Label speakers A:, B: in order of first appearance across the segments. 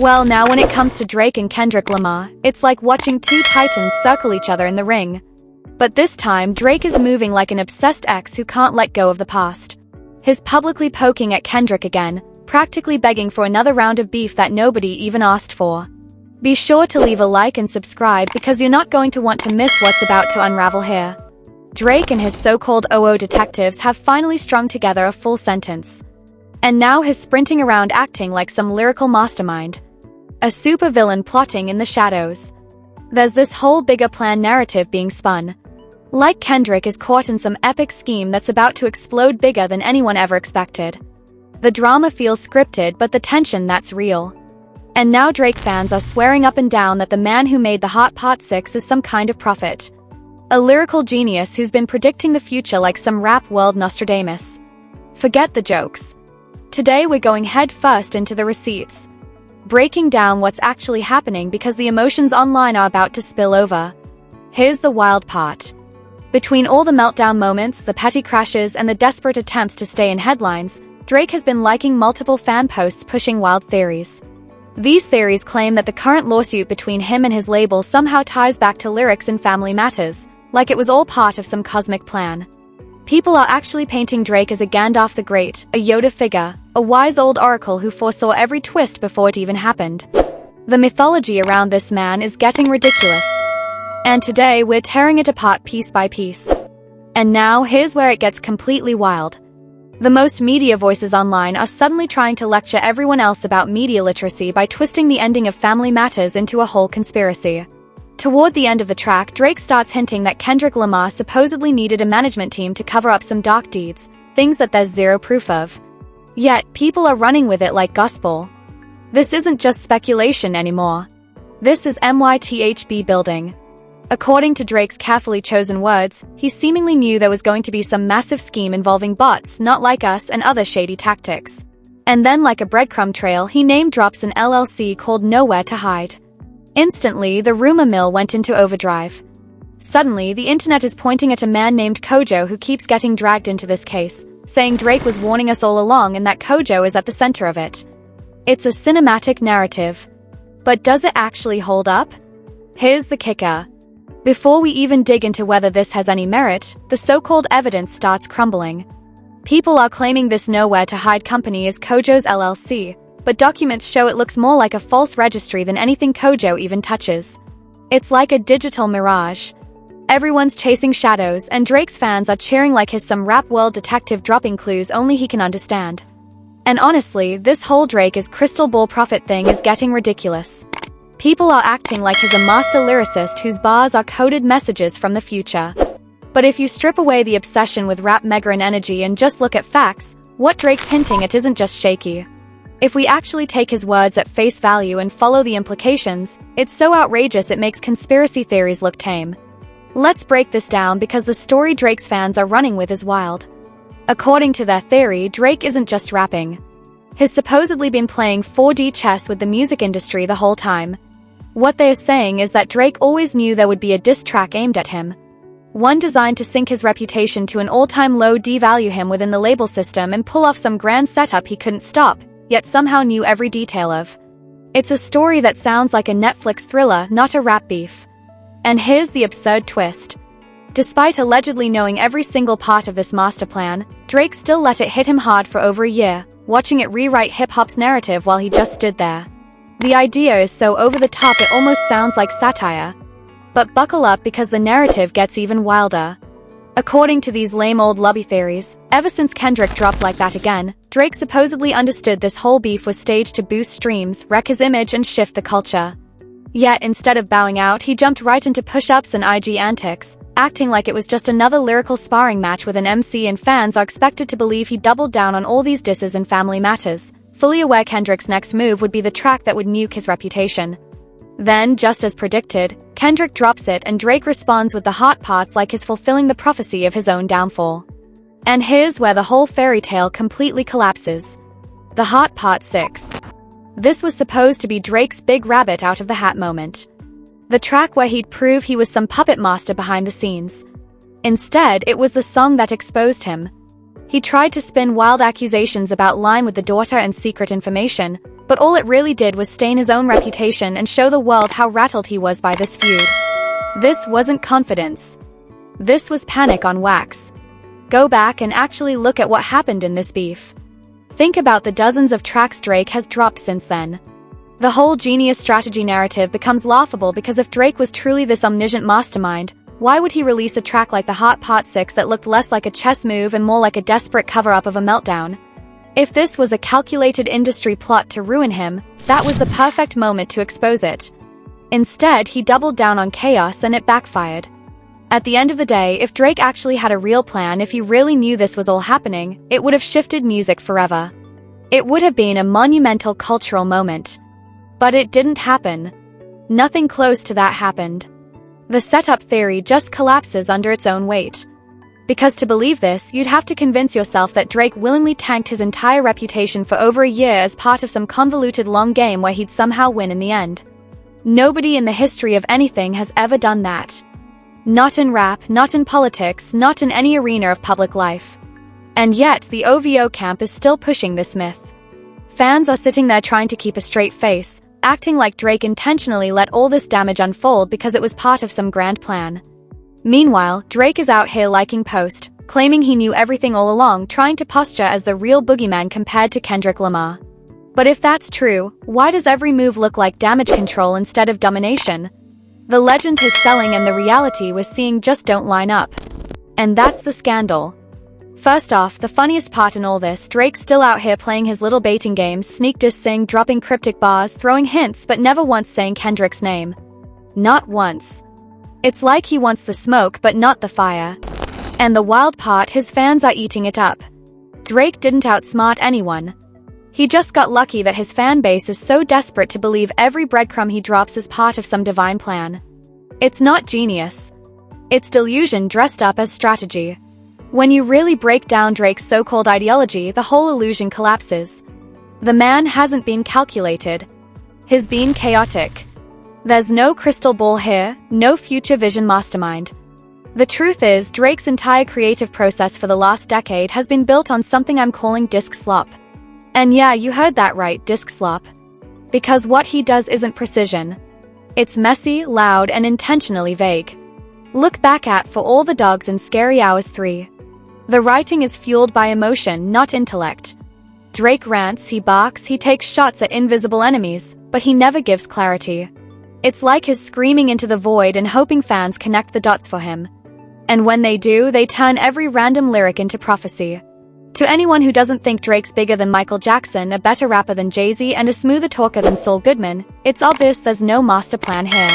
A: Well, now when it comes to Drake and Kendrick Lamar, it's like watching two titans circle each other in the ring. But this time, Drake is moving like an obsessed ex who can't let go of the past. He's publicly poking at Kendrick again, practically begging for another round of beef that nobody even asked for. Be sure to leave a like and subscribe because you're not going to want to miss what's about to unravel here. Drake and his so-called OO detectives have finally strung together a full sentence. And now he's sprinting around acting like some lyrical mastermind. A supervillain plotting in the shadows. There's this whole bigger plan narrative being spun. Like Kendrick is caught in some epic scheme that's about to explode bigger than anyone ever expected. The drama feels scripted, but the tension, that's real. And now Drake fans are swearing up and down that the man who made the Hot Pot 6 is some kind of prophet. A lyrical genius who's been predicting the future like some rap world Nostradamus. Forget the jokes. Today we're going head first into the receipts. Breaking down what's actually happening because the emotions online are about to spill over. Here's the wild part. Between all the meltdown moments, the petty crashes, and the desperate attempts to stay in headlines, Drake has been liking multiple fan posts pushing wild theories. These theories claim that the current lawsuit between him and his label somehow ties back to lyrics in Family Matters, like it was all part of some cosmic plan. People are actually painting Drake as a Gandalf the Great, a Yoda figure, a wise old oracle who foresaw every twist before it even happened. The mythology around this man is getting ridiculous. And today we're tearing it apart piece by piece. And now here's where it gets completely wild. The most media voices online are suddenly trying to lecture everyone else about media literacy by twisting the ending of Family Matters into a whole conspiracy. Toward the end of the track, Drake starts hinting that Kendrick Lamar supposedly needed a management team to cover up some dark deeds, things that there's zero proof of. Yet, people are running with it like gospel. This isn't just speculation anymore. This is MYTHB building. According to Drake's carefully chosen words, he seemingly knew there was going to be some massive scheme involving bots, not like us, and other shady tactics. And then, like a breadcrumb trail, he name-drops an LLC called Nowhere to Hide. Instantly, the rumor mill went into overdrive. Suddenly, the internet is pointing at a man named Kojo who keeps getting dragged into this case, saying Drake was warning us all along and that Kojo is at the center of it. It's a cinematic narrative. But does it actually hold up? Here's the kicker. Before we even dig into whether this has any merit, the so-called evidence starts crumbling. People are claiming this Nowhere to Hide company is Kojo's LLC, but documents show it looks more like a false registry than anything Kojo even touches. It's like a digital mirage. Everyone's chasing shadows, and Drake's fans are cheering like he's some rap world detective dropping clues only he can understand. And honestly, this whole Drake is crystal ball prophet thing is getting ridiculous. People are acting like he's a master lyricist whose bars are coded messages from the future. But if you strip away the obsession with rap mega energy and just look at facts, what Drake's hinting at isn't just shaky. If we actually take his words at face value and follow the implications, it's so outrageous it makes conspiracy theories look tame. Let's break this down because the story Drake's fans are running with is wild. According to their theory, Drake isn't just rapping. He's supposedly been playing 4D chess with the music industry the whole time. What they are saying is that Drake always knew there would be a diss track aimed at him. One designed to sink his reputation to an all-time low, devalue him within the label system and pull off some grand setup he couldn't stop, yet somehow knew every detail of. It's a story that sounds like a Netflix thriller, not a rap beef. And here's the absurd twist. Despite allegedly knowing every single part of this master plan, Drake still let it hit him hard for over a year, watching it rewrite hip-hop's narrative while he just stood there. The idea is so over the top it almost sounds like satire. But buckle up because the narrative gets even wilder. According to these lame old lobby theories, ever since Kendrick dropped Like That Again, Drake supposedly understood this whole beef was staged to boost streams, wreck his image, and shift the culture. Yet, instead of bowing out, he jumped right into push-ups and IG antics, acting like it was just another lyrical sparring match with an MC, and fans are expected to believe he doubled down on all these disses in Family Matters, fully aware Kendrick's next move would be the track that would nuke his reputation. Then, just as predicted, Kendrick drops it and Drake responds with the hot parts like he's fulfilling the prophecy of his own downfall. And here's where the whole fairy tale completely collapses. The Hot Pot 6. This was supposed to be Drake's big rabbit out of the hat moment. The track where he'd prove he was some puppet master behind the scenes. Instead, it was the song that exposed him. He tried to spin wild accusations about lying with the daughter and secret information, but all it really did was stain his own reputation and show the world how rattled he was by this feud. This wasn't confidence. This was panic on wax. Go back and actually look at what happened in this beef. Think about the dozens of tracks Drake has dropped since then. The whole genius strategy narrative becomes laughable because if Drake was truly this omniscient mastermind, why would he release a track like the Hot Pot 6 that looked less like a chess move and more like a desperate cover-up of a meltdown? If this was a calculated industry plot to ruin him, that was the perfect moment to expose it. Instead, he doubled down on chaos and it backfired. At the end of the day, if Drake actually had a real plan, if he really knew this was all happening, it would have shifted music forever. It would have been a monumental cultural moment. But it didn't happen. Nothing close to that happened. The setup theory just collapses under its own weight. Because to believe this, you'd have to convince yourself that Drake willingly tanked his entire reputation for over a year as part of some convoluted long game where he'd somehow win in the end. Nobody in the history of anything has ever done that. Not in rap, not in politics, not in any arena of public life. And yet, the OVO camp is still pushing this myth. Fans are sitting there trying to keep a straight face, acting like Drake intentionally let all this damage unfold because it was part of some grand plan. Meanwhile, Drake is out here liking post, claiming he knew everything all along, trying to posture as the real boogeyman compared to Kendrick Lamar. But if that's true, why does every move look like damage control instead of domination? The legend he's selling and the reality we're seeing just don't line up. And that's the scandal. First off, the funniest part in all this, Drake's still out here playing his little baiting games, sneak dissing, dropping cryptic bars, throwing hints, but never once saying Kendrick's name. Not once. It's like he wants the smoke but not the fire. And the wild part, his fans are eating it up. Drake didn't outsmart anyone. He just got lucky that his fan base is so desperate to believe every breadcrumb he drops is part of some divine plan. It's not genius. It's delusion dressed up as strategy. When you really break down Drake's so-called ideology, the whole illusion collapses. The man hasn't been calculated. He's been chaotic. There's no crystal ball here, no future vision mastermind. The truth is, Drake's entire creative process for the last decade has been built on something I'm calling disc slop. And yeah, you heard that right, disc slop. Because what he does isn't precision. It's messy, loud, and intentionally vague. Look back at For All the Dogs and Scary Hours 3. The writing is fueled by emotion, not intellect. Drake rants, he barks, he takes shots at invisible enemies, but he never gives clarity. It's like his screaming into the void and hoping fans connect the dots for him. And when they do, they turn every random lyric into prophecy. To anyone who doesn't think Drake's bigger than Michael Jackson, a better rapper than Jay-Z, and a smoother talker than Saul Goodman, it's obvious there's no master plan here.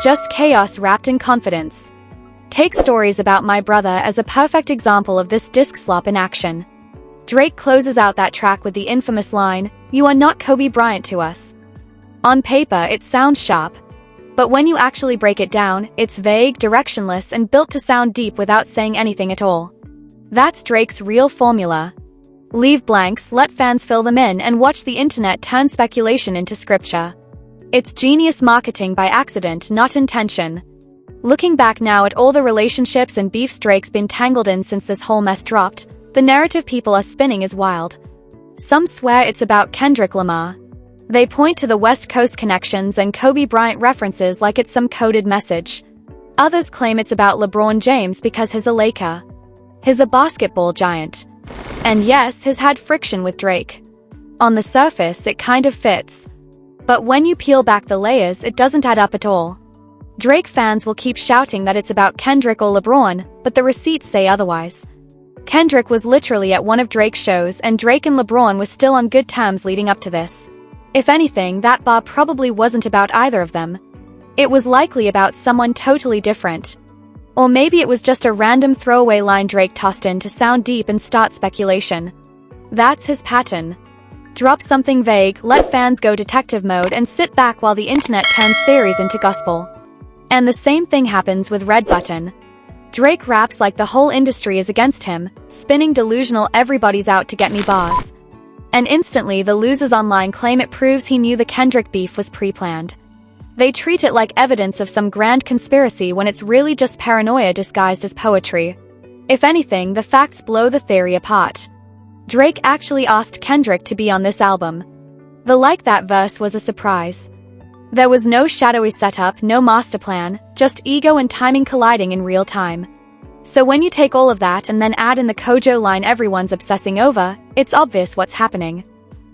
A: Just chaos wrapped in confidence. Take Stories About My Brother as a perfect example of this disc slop in action. Drake closes out that track with the infamous line, "You are not Kobe Bryant to us." On paper, it sounds sharp. But when you actually break it down, it's vague, directionless, and built to sound deep without saying anything at all. That's Drake's real formula. Leave blanks, let fans fill them in, and watch the internet turn speculation into scripture. It's genius marketing by accident, not intention. Looking back now at all the relationships and beefs Drake's been tangled in since this whole mess dropped, the narrative people are spinning is wild. Some swear it's about Kendrick Lamar. They point to the West Coast connections and Kobe Bryant references like it's some coded message. Others claim it's about LeBron James because he's a Laker. He's a basketball giant. And yes, he's had friction with Drake. On the surface, it kind of fits. But when you peel back the layers, it doesn't add up at all. Drake fans will keep shouting that it's about Kendrick or LeBron, but the receipts say otherwise. Kendrick was literally at one of Drake's shows, and Drake and LeBron were still on good terms leading up to this. If anything, that bar probably wasn't about either of them. It was likely about someone totally different. Or maybe it was just a random throwaway line Drake tossed in to sound deep and start speculation. That's his pattern. Drop something vague, let fans go detective mode, and sit back while the internet turns theories into gospel. And the same thing happens with Red Button. Drake raps like the whole industry is against him, spinning delusional "everybody's out to get me" bars. And instantly the losers online claim it proves he knew the Kendrick beef was pre-planned. They treat it like evidence of some grand conspiracy when it's really just paranoia disguised as poetry. If anything, the facts blow the theory apart. Drake actually asked Kendrick to be on this album. The Like That verse was a surprise. There was no shadowy setup, no master plan, just ego and timing colliding in real time. So when you take all of that and then add in the Kojo line everyone's obsessing over, it's obvious what's happening.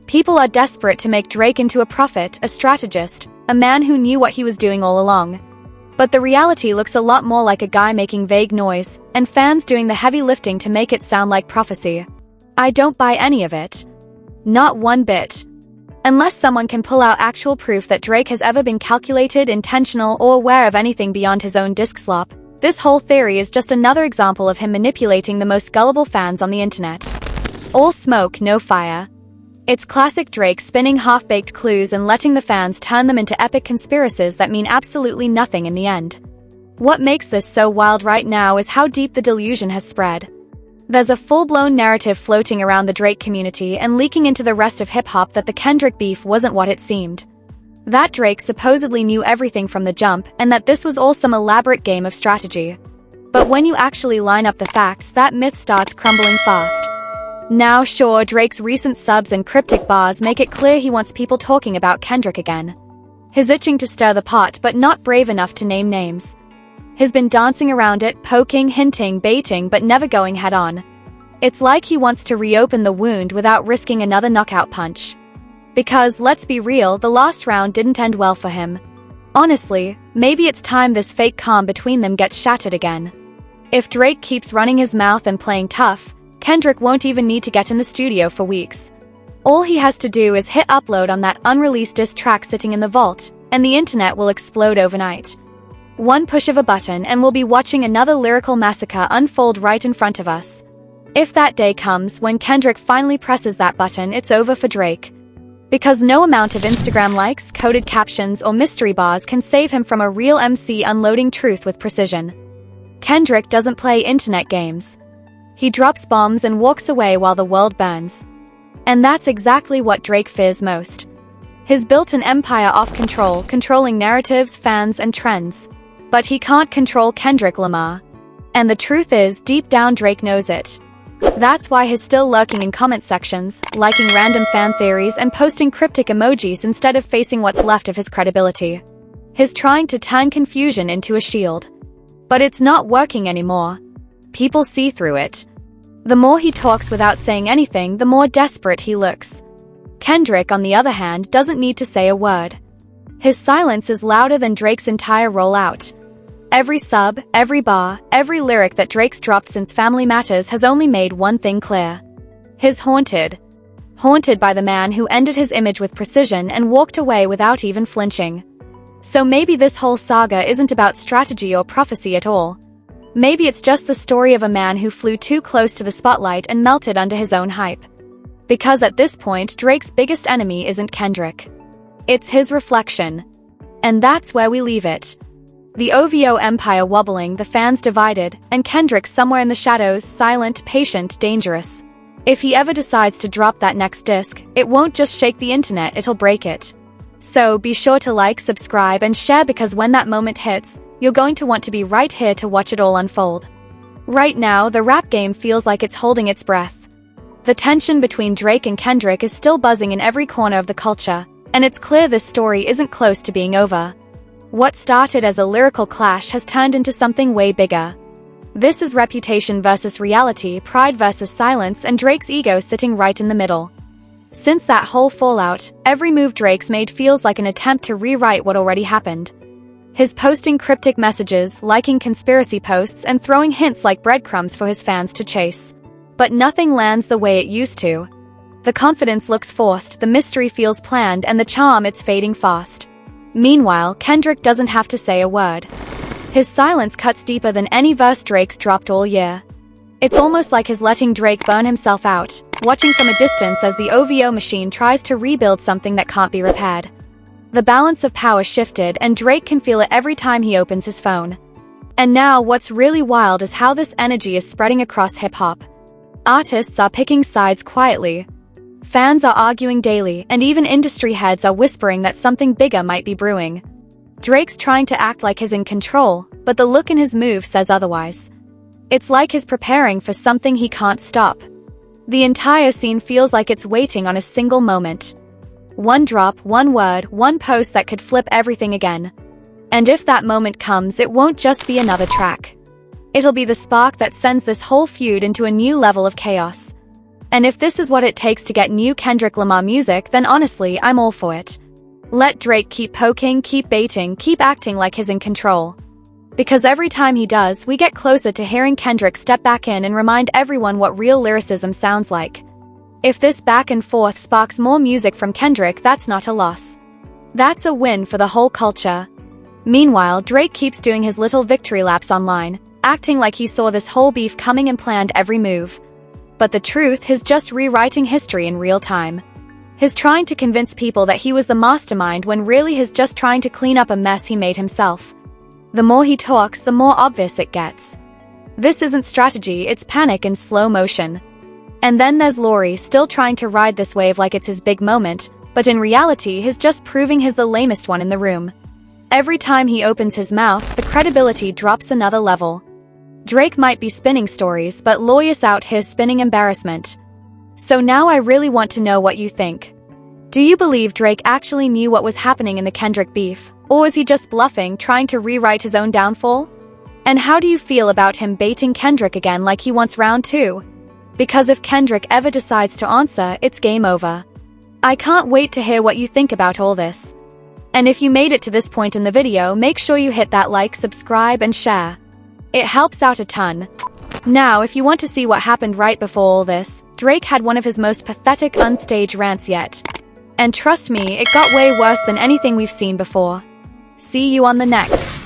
A: People are desperate to make Drake into a prophet, a strategist, a man who knew what he was doing all along. But the reality looks a lot more like a guy making vague noise, and fans doing the heavy lifting to make it sound like prophecy. I don't buy any of it. Not one bit. Unless someone can pull out actual proof that Drake has ever been calculated, intentional, or aware of anything beyond his own disc slop, this whole theory is just another example of him manipulating the most gullible fans on the internet. All smoke, no fire. It's classic Drake spinning half-baked clues and letting the fans turn them into epic conspiracies that mean absolutely nothing in the end. What makes this so wild right now is how deep the delusion has spread. There's a full-blown narrative floating around the Drake community and leaking into the rest of hip-hop that the Kendrick beef wasn't what it seemed. That Drake supposedly knew everything from the jump and that this was all some elaborate game of strategy. But when you actually line up the facts, that myth starts crumbling fast. Now, sure, Drake's recent subs and cryptic bars make it clear he wants people talking about Kendrick again. He's itching to stir the pot, but not brave enough to name names. He's been dancing around it, poking, hinting, baiting, but never going head-on. It's like he wants to reopen the wound without risking another knockout punch. Because, let's be real, the last round didn't end well for him. Honestly, maybe it's time this fake calm between them gets shattered again. If Drake keeps running his mouth and playing tough, Kendrick won't even need to get in the studio for weeks. All he has to do is hit upload on that unreleased diss track sitting in the vault, and the internet will explode overnight. One push of a button and we'll be watching another lyrical massacre unfold right in front of us. If that day comes when Kendrick finally presses that button, it's over for Drake. Because no amount of Instagram likes, coded captions, or mystery bars can save him from a real MC unloading truth with precision. Kendrick doesn't play internet games. He drops bombs and walks away while the world burns. And that's exactly what Drake fears most. He's built an empire off control, controlling narratives, fans, and trends. But he can't control Kendrick Lamar. And the truth is, deep down Drake knows it. That's why he's still lurking in comment sections, liking random fan theories and posting cryptic emojis instead of facing what's left of his credibility. He's trying to turn confusion into a shield. But it's not working anymore. People see through it. The more he talks without saying anything, the more desperate he looks. Kendrick, on the other hand, doesn't need to say a word. His silence is louder than Drake's entire rollout. Every sub, every bar, every lyric that Drake's dropped since Family Matters has only made one thing clear. He's haunted. Haunted by the man who ended his image with precision and walked away without even flinching. So maybe this whole saga isn't about strategy or prophecy at all. Maybe it's just the story of a man who flew too close to the spotlight and melted under his own hype. Because at this point, Drake's biggest enemy isn't Kendrick. It's his reflection. And that's where we leave it. The OVO empire wobbling, the fans divided, and Kendrick somewhere in the shadows, silent, patient, dangerous. If he ever decides to drop that next disc, it won't just shake the internet, it'll break it. So be sure to like, subscribe, and share, because when that moment hits, you're going to want to be right here to watch it all unfold. Right now, the rap game feels like it's holding its breath. The tension between Drake and Kendrick is still buzzing in every corner of the culture, and it's clear this story isn't close to being over. What started as a lyrical clash has turned into something way bigger. This is reputation versus reality, pride versus silence, and Drake's ego sitting right in the middle. Since that whole fallout, every move Drake's made feels like an attempt to rewrite what already happened. He's posting cryptic messages, liking conspiracy posts, and throwing hints like breadcrumbs for his fans to chase. But nothing lands the way it used to. The confidence looks forced, the mystery feels planned, and the charm, it's fading fast. Meanwhile, Kendrick doesn't have to say a word. His silence cuts deeper than any verse Drake's dropped all year. It's almost like he's letting Drake burn himself out, watching from a distance as the OVO machine tries to rebuild something that can't be repaired. The balance of power shifted, and Drake can feel it every time he opens his phone. And now, what's really wild is how this energy is spreading across hip-hop. Artists are picking sides quietly. Fans are arguing daily, and even industry heads are whispering that something bigger might be brewing. Drake's trying to act like he's in control, but the look in his move says otherwise. It's like he's preparing for something he can't stop. The entire scene feels like it's waiting on a single moment. One drop, one word, one post that could flip everything again. And if that moment comes, it won't just be another track. It'll be the spark that sends this whole feud into a new level of chaos. And if this is what it takes to get new Kendrick Lamar music, then honestly, I'm all for it. Let Drake keep poking, keep baiting, keep acting like he's in control. Because every time he does, we get closer to hearing Kendrick step back in and remind everyone what real lyricism sounds like. If this back and forth sparks more music from Kendrick, that's not a loss. That's a win for the whole culture. Meanwhile, Drake keeps doing his little victory laps online, acting like he saw this whole beef coming and planned every move. But the truth, he's just rewriting history in real time. He's trying to convince people that he was the mastermind when really he's just trying to clean up a mess he made himself. The more he talks, the more obvious it gets. This isn't strategy, it's panic in slow motion. And then there's Lori, still trying to ride this wave like it's his big moment, but in reality he's just proving he's the lamest one in the room. Every time he opens his mouth, the credibility drops another level. Drake might be spinning stories, but Lawyer's out here spinning embarrassment. So now I really want to know what you think. Do you believe Drake actually knew what was happening in the Kendrick beef? Or was he just bluffing, trying to rewrite his own downfall? And how do you feel about him baiting Kendrick again like he wants round 2? Because if Kendrick ever decides to answer, it's game over. I can't wait to hear what you think about all this. And if you made it to this point in the video, make sure you hit that like, subscribe, and share. It helps out a ton. Now, if you want to see what happened right before all this, Drake had one of his most pathetic onstage rants yet. And trust me, it got way worse than anything we've seen before. See you on the next.